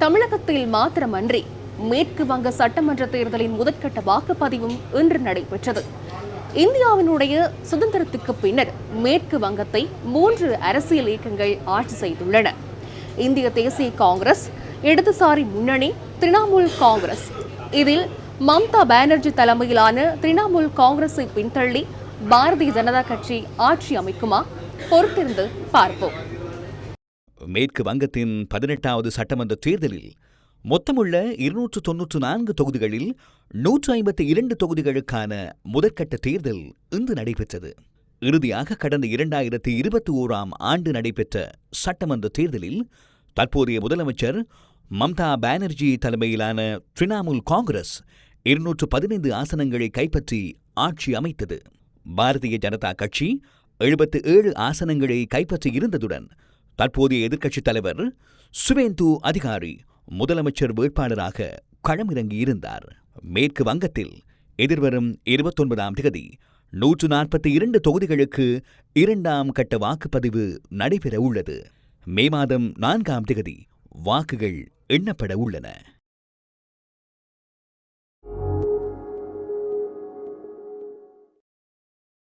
தமிழகத்தில் மாத்திரமன்றி மேற்கு வங்க சட்டமன்ற தேர்தலின் முதற்கட்ட வாக்குப்பதிவும் இன்று நடைபெற்றது. இந்தியாவினுடைய சுதந்திரத்துக்கு பின்னர் மேற்கு வங்கத்தை 3 அரசியல் இயக்கங்கள் ஆட்சி செய்துள்ளன. இந்திய தேசிய காங்கிரஸ், இடதுசாரி முன்னணி, திரிணாமுல் காங்கிரஸ். இதில் மம்தா பானர்ஜி தலைமையிலான திரிணாமுல் காங்கிரஸை பின்தள்ளி பாரதிய ஜனதா கட்சி ஆட்சி அமைக்குமா? பொறுத்திருந்து பார்ப்போம். மேற்கு வங்கத்தின் 18வது சட்டமன்ற தேர்தலில் மொத்தமுள்ள 294 தொகுதிகளில் 152 தொகுதிகளுக்கான முதற்கட்ட தேர்தல் இன்று நடைபெற்றது. இறுதியாக கடந்த 2021ஆம் ஆண்டு நடைபெற்ற சட்டமன்ற தேர்தலில் தற்போதைய முதலமைச்சர் மம்தா பானர்ஜி தலைமையிலான திரிணாமுல் காங்கிரஸ் 215 ஆசனங்களை கைப்பற்றி ஆட்சி அமைத்தது. பாரதிய ஜனதா கட்சி 77 ஆசனங்களை கைப்பற்றி இருந்ததுடன் தற்போதைய எதிர்க்கட்சித் தலைவர் சுவேந்து அதிகாரி முதலமைச்சர் வேட்பாளராக களமிறங்கியிருந்தார். மேற்கு வங்கத்தில் எதிர்வரும் 29ஆம் தேதி 142 தொகுதிகளுக்கு 2ஆம் கட்ட வாக்குப்பதிவு நடைபெற உள்ளது. மே மாதம் 4ஆம் தேதி வாக்குகள் எண்ணப்பட உள்ளன.